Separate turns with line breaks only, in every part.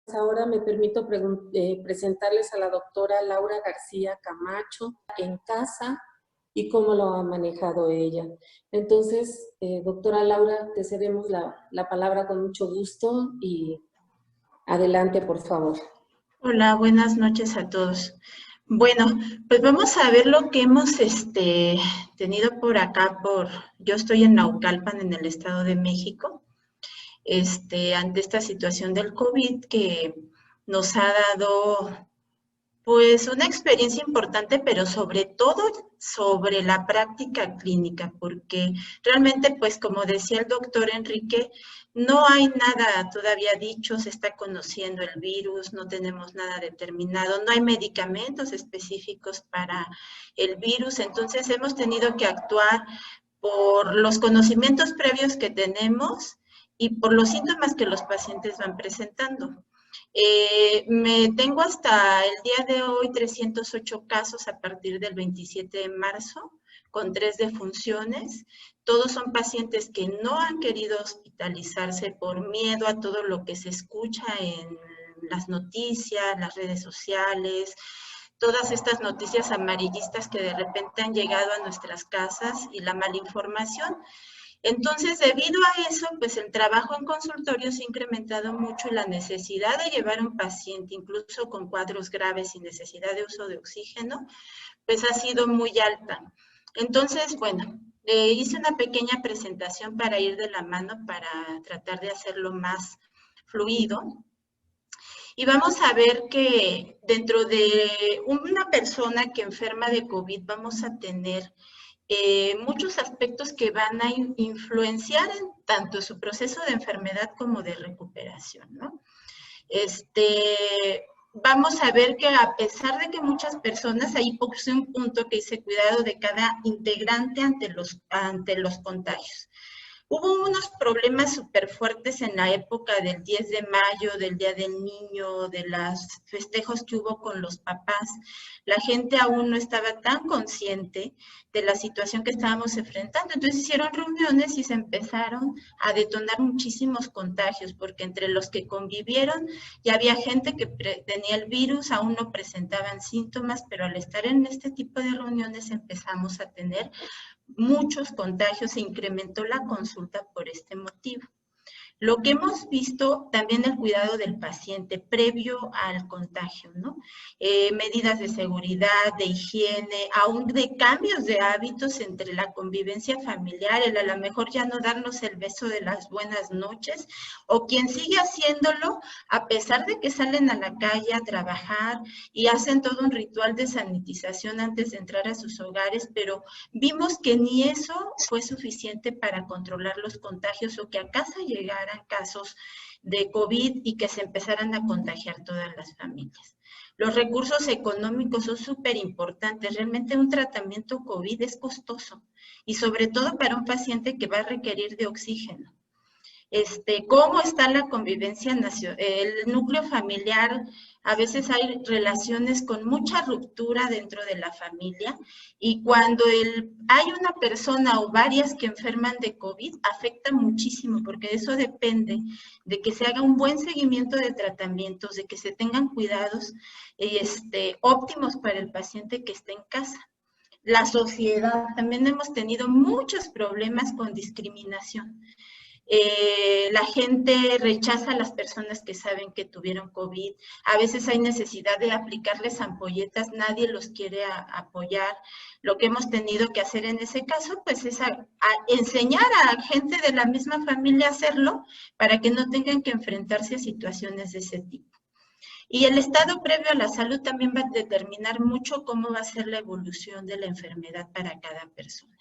Ahora me permito presentarles a la doctora Laura García Camacho en casa y cómo lo ha manejado ella. Entonces, doctora Laura, te cedemos la palabra con mucho gusto y adelante, por favor.
Hola, buenas noches a todos. Bueno, pues vamos a ver lo que hemos tenido por acá. Yo estoy en Naucalpan, en el Estado de México, ante esta situación del COVID que nos ha dado pues una experiencia importante, pero sobre todo sobre la práctica clínica, porque realmente, pues como decía el doctor Enrique, no hay nada todavía dicho, se está conociendo el virus, no tenemos nada determinado, no hay medicamentos específicos para el virus, entonces hemos tenido que actuar por los conocimientos previos que tenemos y por los síntomas que los pacientes van presentando. Me tengo hasta el día de hoy 308 casos a partir del 27 de marzo, con 3 defunciones. Todos son pacientes que no han querido hospitalizarse por miedo a todo lo que se escucha en las noticias, las redes sociales, todas estas noticias amarillistas que de repente han llegado a nuestras casas y la mala información. Entonces, debido a eso, pues el trabajo en consultorio se ha incrementado mucho y la necesidad de llevar a un paciente, incluso con cuadros graves y necesidad de uso de oxígeno, pues ha sido muy alta. Entonces, bueno, hice una pequeña presentación para ir de la mano, para tratar de hacerlo más fluido. Y vamos a ver que dentro de una persona que enferma de COVID vamos a tener muchos aspectos que van a influenciar en tanto su proceso de enfermedad como de recuperación, ¿no? Vamos a ver que a pesar de que muchas personas, ahí puse un punto que dice cuidado de cada integrante ante los contagios. Hubo unos problemas súper fuertes en la época del 10 de mayo, del Día del Niño, de los festejos que hubo con los papás. La gente aún no estaba tan consciente de la situación que estábamos enfrentando. Entonces hicieron reuniones y se empezaron a detonar muchísimos contagios, porque entre los que convivieron ya había gente que tenía el virus, aún no presentaban síntomas, pero al estar en este tipo de reuniones empezamos a tener muchos contagios, se incrementó la consulta por este motivo. Lo que hemos visto también el cuidado del paciente previo al contagio, ¿no? Medidas de seguridad, de higiene, aún de cambios de hábitos entre la convivencia familiar, el a lo mejor ya no darnos el beso de las buenas noches, o quien sigue haciéndolo a pesar de que salen a la calle a trabajar y hacen todo un ritual de sanitización antes de entrar a sus hogares, pero vimos que ni eso fue suficiente para controlar los contagios o que a casa llegara casos de COVID y que se empezaran a contagiar todas las familias. Los recursos económicos son súper importantes. Realmente un tratamiento COVID es costoso y sobre todo para un paciente que va a requerir de oxígeno. ¿Cómo está la convivencia nacional? El núcleo familiar, a veces hay relaciones con mucha ruptura dentro de la familia y cuando hay una persona o varias que enferman de COVID, afecta muchísimo porque eso depende de que se haga un buen seguimiento de tratamientos, de que se tengan cuidados óptimos para el paciente que está en casa. La sociedad, también hemos tenido muchos problemas con discriminación. La gente rechaza a las personas que saben que tuvieron COVID. A veces hay necesidad de aplicarles ampolletas, nadie los quiere apoyar. Lo que hemos tenido que hacer en ese caso, pues es enseñar a gente de la misma familia a hacerlo para que no tengan que enfrentarse a situaciones de ese tipo. Y el estado previo a la salud también va a determinar mucho cómo va a ser la evolución de la enfermedad para cada persona.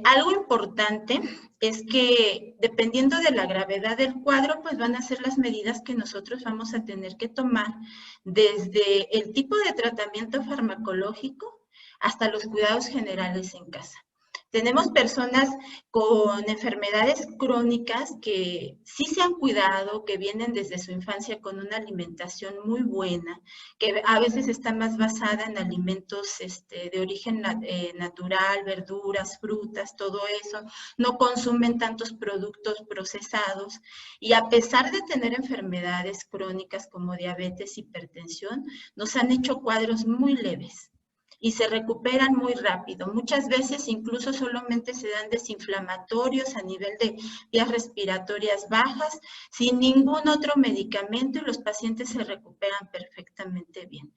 Algo importante es que dependiendo de la gravedad del cuadro, pues van a ser las medidas que nosotros vamos a tener que tomar desde el tipo de tratamiento farmacológico hasta los cuidados generales en casa. Tenemos personas con enfermedades crónicas que sí se han cuidado, que vienen desde su infancia con una alimentación muy buena, que a veces está más basada en alimentos de origen natural, verduras, frutas, todo eso. No consumen tantos productos procesados y a pesar de tener enfermedades crónicas como diabetes, hipertensión, nos han hecho cuadros muy leves y se recuperan muy rápido. Muchas veces incluso solamente se dan desinflamatorios a nivel de vías respiratorias bajas, sin ningún otro medicamento, y los pacientes se recuperan perfectamente bien.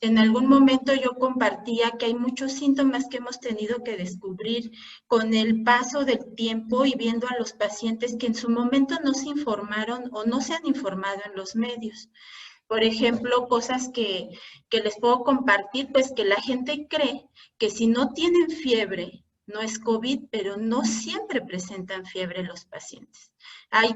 En algún momento yo compartía que hay muchos síntomas que hemos tenido que descubrir con el paso del tiempo y viendo a los pacientes que en su momento no se informaron o no se han informado en los medios. Por ejemplo, cosas que les puedo compartir, pues que la gente cree que si no tienen fiebre, no es COVID, pero no siempre presentan fiebre los pacientes. Hay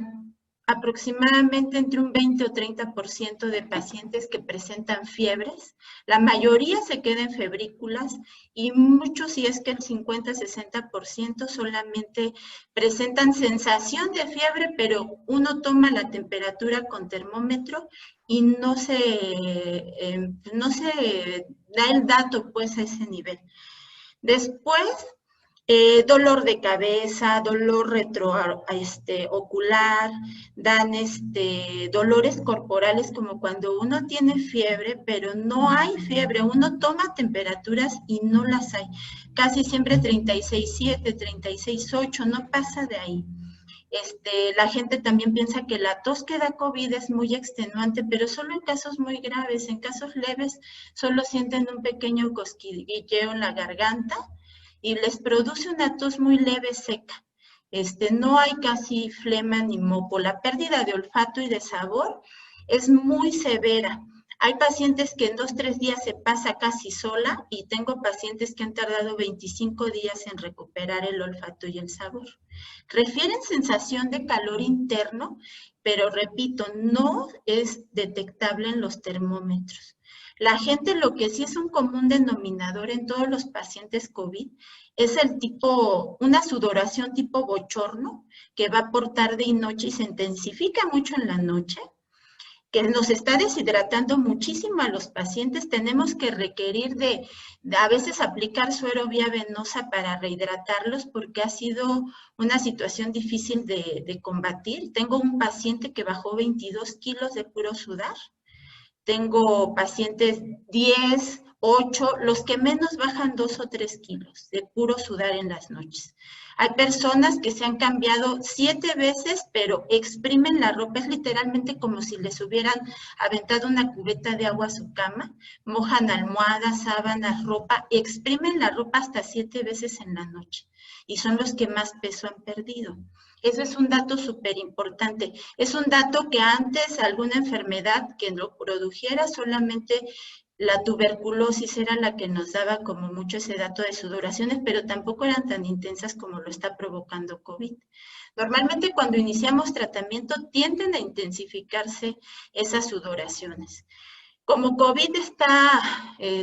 aproximadamente entre un 20 o 30% de pacientes que presentan fiebres. La mayoría se queda en febrículas y muchos, si es que el 50-60% solamente presentan sensación de fiebre, pero uno toma la temperatura con termómetro y no se da el dato pues a ese nivel. Después, dolor de cabeza, dolor ocular, dan dolores corporales como cuando uno tiene fiebre, pero no hay fiebre, uno toma temperaturas y no las hay. Casi siempre 36,7, 36,8, no pasa de ahí. La gente también piensa que la tos que da COVID es muy extenuante, pero solo en casos muy graves. En casos leves solo sienten un pequeño cosquilleo en la garganta y les produce una tos muy leve, seca. No hay casi flema ni moco. La pérdida de olfato y de sabor es muy severa. Hay pacientes que en 2-3 días se pasa casi sola y tengo pacientes que han tardado 25 días en recuperar el olfato y el sabor. Refieren sensación de calor interno, pero repito, no es detectable en los termómetros. La gente, lo que sí es un común denominador en todos los pacientes COVID es una sudoración tipo bochorno que va por tarde y noche y se intensifica mucho en la noche, que nos está deshidratando muchísimo a los pacientes. Tenemos que requerir de a veces aplicar suero vía venosa para rehidratarlos porque ha sido una situación difícil de combatir. Tengo un paciente que bajó 22 kilos de puro sudar. Tengo pacientes 10, 8, los que menos bajan 2 o 3 kilos de puro sudar en las noches. Hay personas que se han cambiado 7 veces, pero exprimen la ropa. Es literalmente como si les hubieran aventado una cubeta de agua a su cama. Mojan almohadas, sábanas, ropa, exprimen la ropa hasta 7 veces en la noche. Y son los que más peso han perdido. Eso es un dato súper importante. Es un dato que antes alguna enfermedad que lo produjera, solamente la tuberculosis era la que nos daba como mucho ese dato de sudoraciones, pero tampoco eran tan intensas como lo está provocando COVID. Normalmente cuando iniciamos tratamiento tienden a intensificarse esas sudoraciones. Como COVID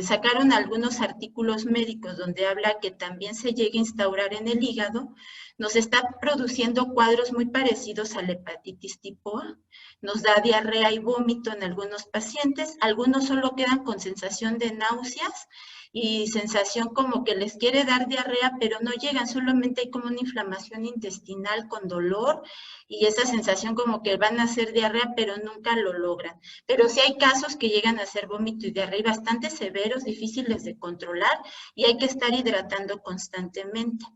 sacaron algunos artículos médicos donde habla que también se llega a instaurar en el hígado, nos está produciendo cuadros muy parecidos a la hepatitis tipo A. Nos da diarrea y vómito en algunos pacientes, algunos solo quedan con sensación de náuseas y sensación como que les quiere dar diarrea, pero no llegan, solamente hay como una inflamación intestinal con dolor y esa sensación como que van a hacer diarrea, pero nunca lo logran. Pero sí hay casos que llegan a hacer vómito y diarrea bastante severos, difíciles de controlar y hay que estar hidratando constantemente.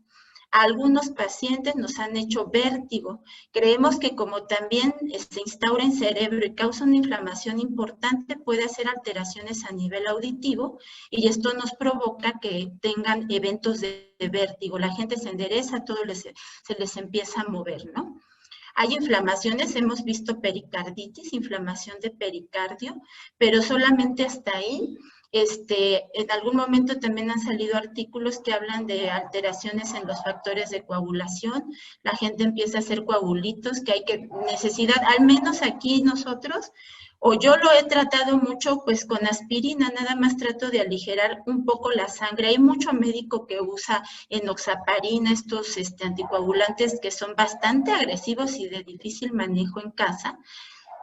A algunos pacientes nos han hecho vértigo. Creemos que como también se instaura en cerebro y causa una inflamación importante, puede hacer alteraciones a nivel auditivo y esto nos provoca que tengan eventos de vértigo. La gente se endereza, todo se les empieza a mover, ¿no? Hay inflamaciones, hemos visto pericarditis, inflamación de pericardio, pero solamente hasta ahí. En algún momento también han salido artículos que hablan de alteraciones en los factores de coagulación. La gente empieza a hacer coagulitos, que hay necesidad, al menos aquí nosotros, o yo lo he tratado mucho pues con aspirina, nada más trato de aligerar un poco la sangre. Hay mucho médico que usa enoxaparina, estos anticoagulantes que son bastante agresivos y de difícil manejo en casa.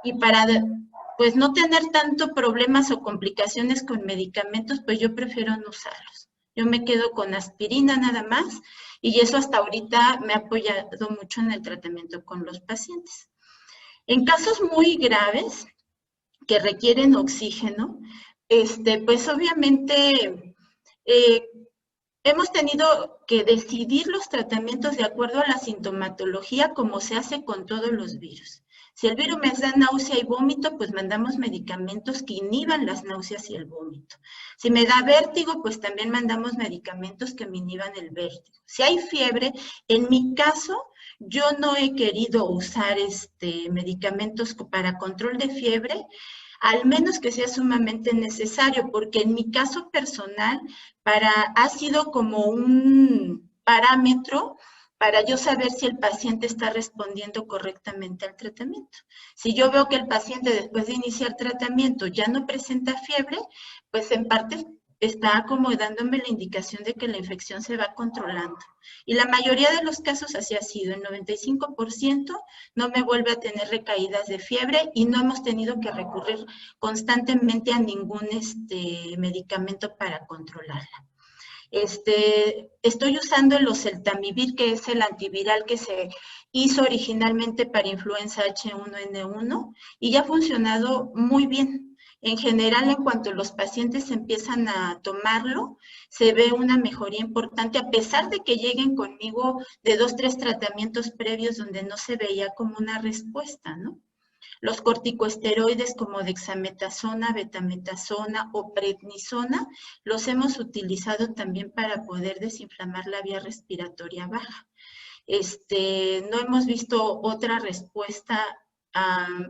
Y para pues no tener tanto problemas o complicaciones con medicamentos, pues yo prefiero no usarlos. Yo me quedo con aspirina nada más y eso hasta ahorita me ha apoyado mucho en el tratamiento con los pacientes. En casos muy graves que requieren oxígeno, pues obviamente hemos tenido que decidir los tratamientos de acuerdo a la sintomatología como se hace con todos los virus. Si el virus me da náusea y vómito, pues mandamos medicamentos que inhiban las náuseas y el vómito. Si me da vértigo, pues también mandamos medicamentos que me inhiban el vértigo. Si hay fiebre, en mi caso, yo no he querido usar medicamentos para control de fiebre, al menos que sea sumamente necesario, porque en mi caso personal, ha sido como un parámetro para yo saber si el paciente está respondiendo correctamente al tratamiento. Si yo veo que el paciente después de iniciar tratamiento ya no presenta fiebre, pues en parte está como dándome la indicación de que la infección se va controlando. Y la mayoría de los casos así ha sido, el 95% no me vuelve a tener recaídas de fiebre y no hemos tenido que recurrir constantemente a ningún medicamento para controlarla. Estoy usando el oseltamivir, que es el antiviral que se hizo originalmente para influenza H1N1 y ya ha funcionado muy bien. En general, en cuanto los pacientes empiezan a tomarlo, se ve una mejoría importante, a pesar de que lleguen conmigo de 2, 3 tratamientos previos donde no se veía como una respuesta, ¿no? Los corticosteroides como dexametasona, betametasona o prednisona los hemos utilizado también para poder desinflamar la vía respiratoria baja. No hemos visto otra respuesta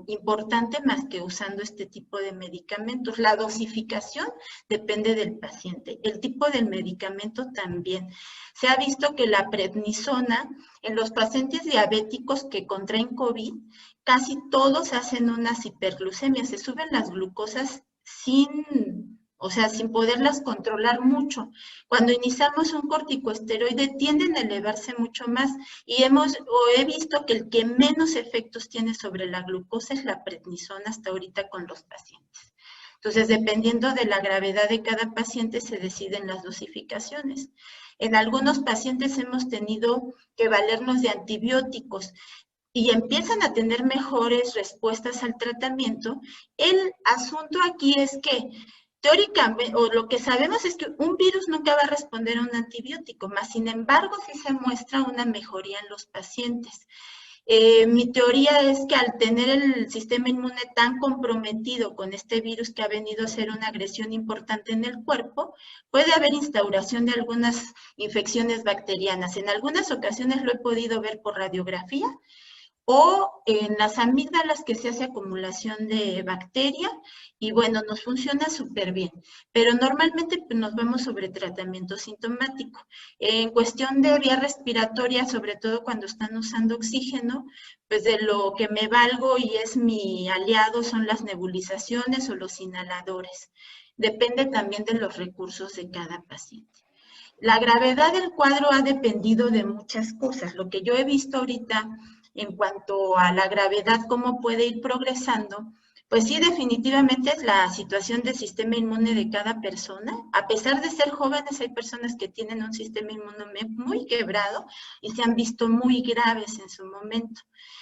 importante más que usando este tipo de medicamentos. La dosificación depende del paciente. El tipo del medicamento también. Se ha visto que la prednisona en los pacientes diabéticos que contraen COVID, casi todos hacen unas hiperglucemias, se suben las glucosas sin poderlas controlar mucho. Cuando iniciamos un corticosteroide tienden a elevarse mucho más y he visto que el que menos efectos tiene sobre la glucosa es la prednisona hasta ahorita con los pacientes. Entonces, dependiendo de la gravedad de cada paciente, se deciden las dosificaciones. En algunos pacientes hemos tenido que valernos de antibióticos y empiezan a tener mejores respuestas al tratamiento. El asunto aquí es que teóricamente, o lo que sabemos es que un virus nunca va a responder a un antibiótico, más sin embargo sí se muestra una mejoría en los pacientes. Mi teoría es que al tener el sistema inmune tan comprometido con este virus que ha venido a ser una agresión importante en el cuerpo, puede haber instauración de algunas infecciones bacterianas. En algunas ocasiones lo he podido ver por radiografía, o en las amígdalas que se hace acumulación de bacteria y bueno, nos funciona súper bien, pero normalmente pues, nos vamos sobre tratamiento sintomático. En cuestión de vía respiratoria, sobre todo cuando están usando oxígeno, pues de lo que me valgo y es mi aliado son las nebulizaciones o los inhaladores. Depende también de los recursos de cada paciente. La gravedad del cuadro ha dependido de muchas cosas. Lo que yo he visto ahorita en cuanto a la gravedad, cómo puede ir progresando, pues sí, definitivamente es la situación del sistema inmune de cada persona. A pesar de ser jóvenes, hay personas que tienen un sistema inmune muy quebrado y se han visto muy graves en su momento.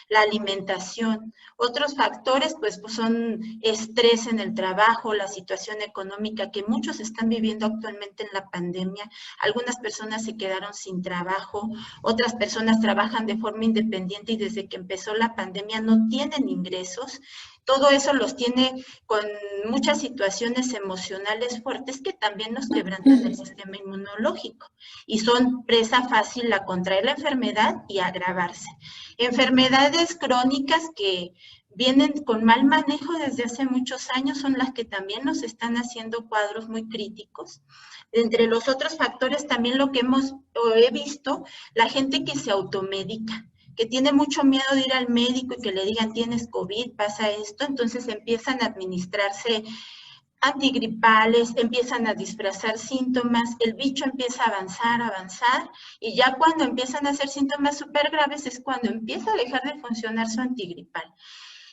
La alimentación. Otros factores, pues son estrés en el trabajo, la situación económica que muchos están viviendo actualmente en la pandemia. Algunas personas se quedaron sin trabajo, otras personas trabajan de forma independiente y desde que empezó la pandemia no tienen ingresos. Todo eso los tiene con muchas situaciones emocionales fuertes que también nos quebrantan el sistema inmunológico y son presa fácil a contraer la enfermedad y agravarse. Enfermedades crónicas que vienen con mal manejo desde hace muchos años, son las que también nos están haciendo cuadros muy críticos. Entre los otros factores también lo que he visto, la gente que se automedica, que tiene mucho miedo de ir al médico y que le digan tienes COVID, pasa esto, entonces empiezan a administrarse antigripales, empiezan a disfrazar síntomas, el bicho empieza a avanzar, y ya cuando empiezan a hacer síntomas súper graves es cuando empieza a dejar de funcionar su antigripal.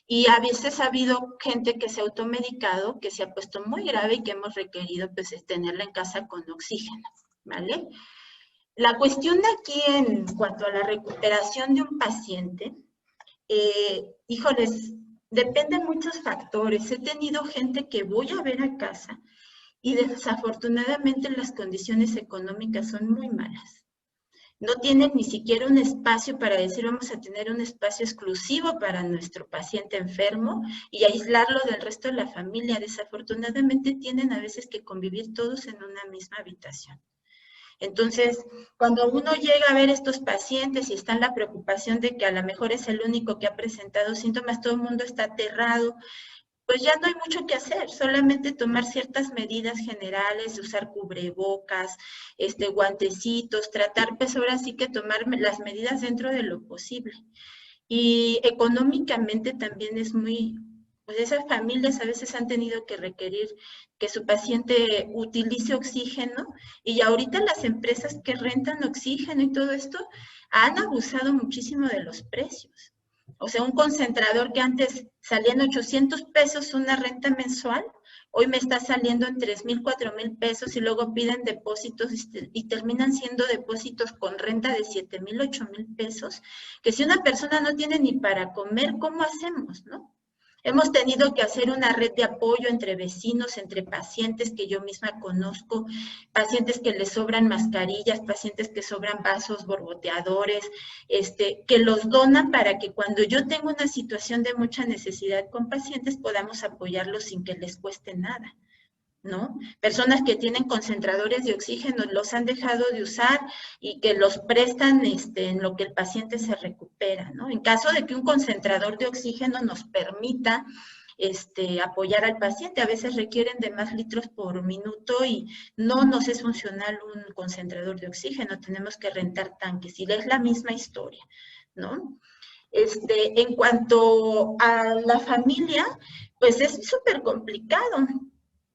Y a veces ha habido gente que se ha automedicado, que se ha puesto muy grave y que hemos requerido pues tenerla en casa con oxígeno, ¿vale? La cuestión aquí en cuanto a la recuperación de un paciente, híjoles, depende de muchos factores. He tenido gente que voy a ver a casa y desafortunadamente las condiciones económicas son muy malas. No tienen ni siquiera un espacio para decir vamos a tener un espacio exclusivo para nuestro paciente enfermo y aislarlo del resto de la familia. Desafortunadamente tienen a veces que convivir todos en una misma habitación. Entonces, cuando uno llega a ver estos pacientes y está en la preocupación de que a lo mejor es el único que ha presentado síntomas, todo el mundo está aterrado, pues ya no hay mucho que hacer, solamente tomar ciertas medidas generales, usar cubrebocas, guantecitos, tratar, pues ahora sí que tomar las medidas dentro de lo posible. Y económicamente también es muy, pues esas familias a veces han tenido que requerir que su paciente utilice oxígeno, y ahorita las empresas que rentan oxígeno y todo esto han abusado muchísimo de los precios. O sea, un concentrador que antes salía en 800 pesos una renta mensual, hoy me está saliendo en 3,000, 4,000 pesos, y luego piden depósitos y terminan siendo depósitos con renta de 7,000, 8,000 pesos, que si una persona no tiene ni para comer, ¿cómo hacemos, no? Hemos tenido que hacer una red de apoyo entre vecinos, entre pacientes que yo misma conozco, pacientes que les sobran mascarillas, pacientes que sobran vasos borboteadores, que los donan para que cuando yo tengo una situación de mucha necesidad con pacientes podamos apoyarlos sin que les cueste nada, ¿no? Personas que tienen concentradores de oxígeno los han dejado de usar y que los prestan en lo que el paciente se recupera, ¿no? En caso de que un concentrador de oxígeno nos permita apoyar al paciente, a veces requieren de más litros por minuto y no nos es funcional un concentrador de oxígeno, tenemos que rentar tanques, y es la misma historia, ¿no? En cuanto a la familia, pues es súper complicado.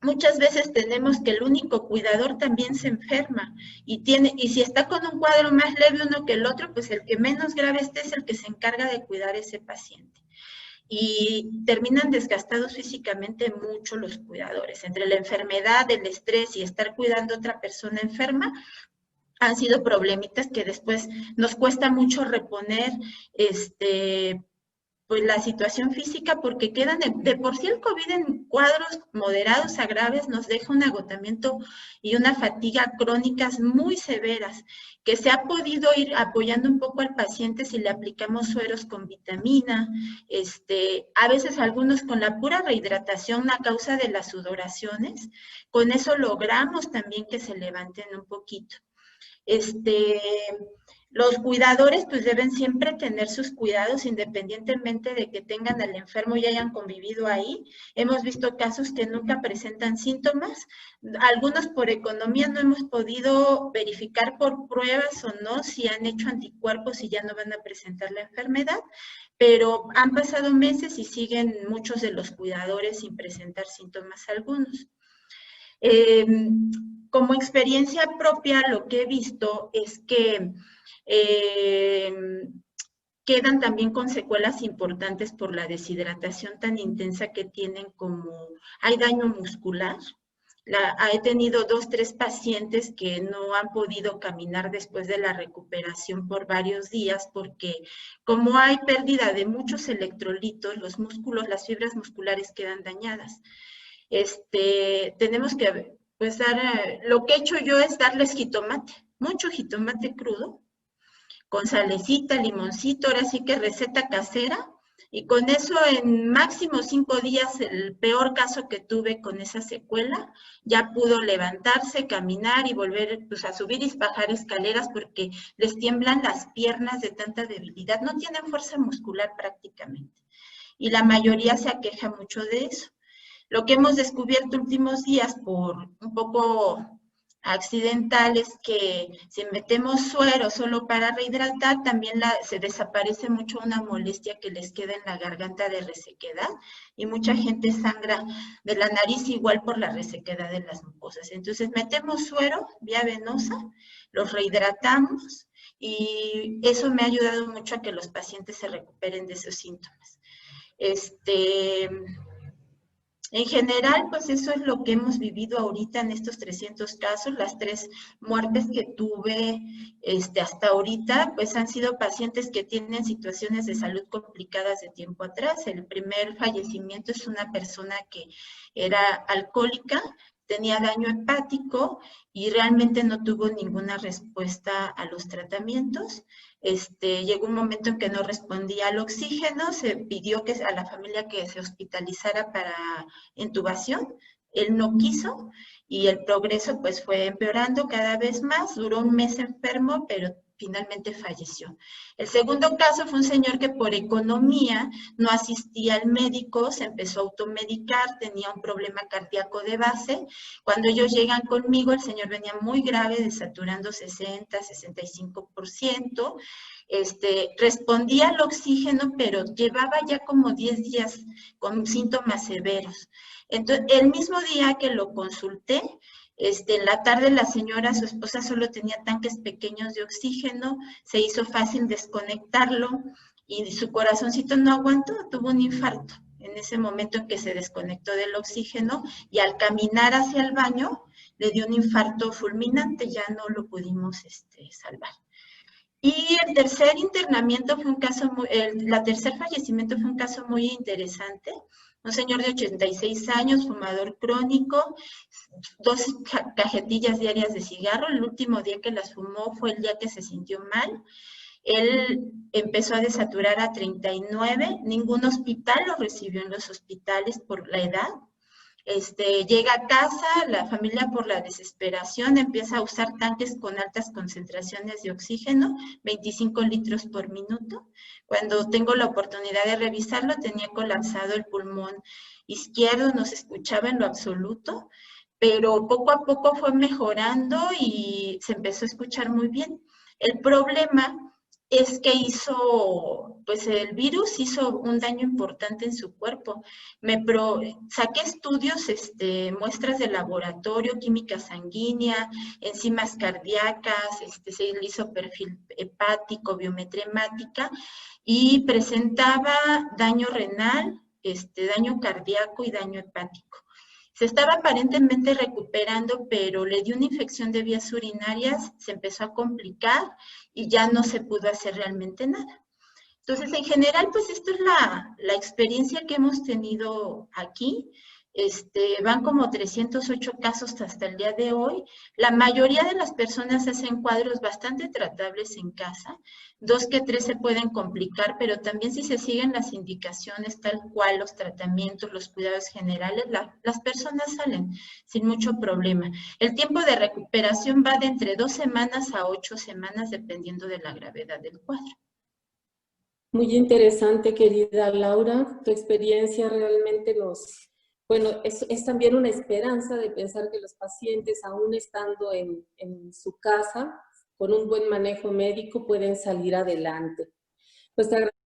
Muchas veces tenemos que el único cuidador también se enferma y si está con un cuadro más leve uno que el otro, pues el que menos grave esté es el que se encarga de cuidar a ese paciente. Y terminan desgastados físicamente mucho los cuidadores. Entre la enfermedad, el estrés y estar cuidando a otra persona enferma, han sido problemitas que después nos cuesta mucho reponer pues la situación física, porque quedan de por sí el COVID en cuadros moderados a graves nos deja un agotamiento y una fatiga crónicas muy severas, que se ha podido ir apoyando un poco al paciente si le aplicamos sueros con vitamina, a veces algunos con la pura rehidratación a causa de las sudoraciones, con eso logramos también que se levanten un poquito. Los cuidadores pues deben siempre tener sus cuidados independientemente de que tengan al enfermo y hayan convivido ahí. Hemos visto casos que nunca presentan síntomas. Algunos por economía no hemos podido verificar por pruebas o no si han hecho anticuerpos y ya no van a presentar la enfermedad, pero han pasado meses y siguen muchos de los cuidadores sin presentar síntomas algunos. Como experiencia propia, lo que he visto es que quedan también con secuelas importantes por la deshidratación tan intensa que tienen, como hay daño muscular. He tenido 2, 3 pacientes que no han podido caminar después de la recuperación por varios días, porque como hay pérdida de muchos electrolitos, los músculos, las fibras musculares quedan dañadas. Tenemos que pues lo que he hecho yo es darles jitomate, mucho jitomate crudo, con salecita, limoncito, ahora sí que receta casera, y con eso en máximo 5 días, el peor caso que tuve con esa secuela, ya pudo levantarse, caminar y volver pues, a subir y bajar escaleras porque les tiemblan las piernas de tanta debilidad, no tienen fuerza muscular prácticamente. y la mayoría se aqueja mucho de eso. Lo que hemos descubierto últimos días por un poco accidental es que si metemos suero solo para rehidratar, también se desaparece mucho una molestia que les queda en la garganta de resequedad, y mucha gente sangra de la nariz igual por la resequedad de las mucosas. Entonces metemos suero vía venosa, los rehidratamos, y eso me ha ayudado mucho a que los pacientes se recuperen de esos síntomas. En general, pues eso es lo que hemos vivido ahorita en estos 300 casos. Las 3 muertes que tuve hasta ahorita, pues han sido pacientes que tienen situaciones de salud complicadas de tiempo atrás. El primer fallecimiento es una persona que era alcohólica, tenía daño hepático y realmente no tuvo ninguna respuesta a los tratamientos. Llegó un momento en que no respondía al oxígeno, se pidió a la familia que se hospitalizara para intubación, él no quiso y el progreso pues fue empeorando cada vez más, duró un mes enfermo, pero finalmente falleció. El segundo caso fue un señor que por economía no asistía al médico, se empezó a automedicar, tenía un problema cardíaco de base. Cuando ellos llegan conmigo, el señor venía muy grave, desaturando 60, 65%, respondía al oxígeno, pero llevaba ya como 10 días con síntomas severos. Entonces, el mismo día que lo consulté, en la tarde la señora, su esposa, solo tenía tanques pequeños de oxígeno, se hizo fácil desconectarlo y su corazoncito no aguantó, tuvo un infarto en ese momento en que se desconectó del oxígeno y al caminar hacia el baño le dio un infarto fulminante, ya no lo pudimos salvar. Y el tercer internamiento fue un caso, tercer fallecimiento fue un caso muy interesante. Un señor de 86 años, fumador crónico, 2 cajetillas diarias de cigarro. El último día que las fumó fue el día que se sintió mal. Él empezó a desaturar a 39. Ningún hospital lo recibió en los hospitales por la edad. Llega a casa, la familia por la desesperación empieza a usar tanques con altas concentraciones de oxígeno, 25 litros por minuto. Cuando tengo la oportunidad de revisarlo, tenía colapsado el pulmón izquierdo, no se escuchaba en lo absoluto, pero poco a poco fue mejorando y se empezó a escuchar muy bien. El problema es que pues el virus hizo un daño importante en su cuerpo. Saqué estudios, muestras de laboratorio, química sanguínea, enzimas cardíacas, se le hizo perfil hepático, biometría hemática, y presentaba daño renal, daño cardíaco y daño hepático. Se estaba aparentemente recuperando, pero le dio una infección de vías urinarias, se empezó a complicar y ya no se pudo hacer realmente nada. Entonces, en general, pues esto es la experiencia que hemos tenido aquí. Van como 308 casos hasta el día de hoy. La mayoría de las personas hacen cuadros bastante tratables en casa. 2 que 3 se pueden complicar, pero también si se siguen las indicaciones tal cual, los tratamientos, los cuidados generales, las personas salen sin mucho problema. El tiempo de recuperación va de entre 2 semanas a 8 semanas, dependiendo de la gravedad del cuadro.
Muy interesante, querida Laura. Tu experiencia realmente es también una esperanza de pensar que los pacientes, aún estando en su casa, con un buen manejo médico, pueden salir adelante. Pues te agradezco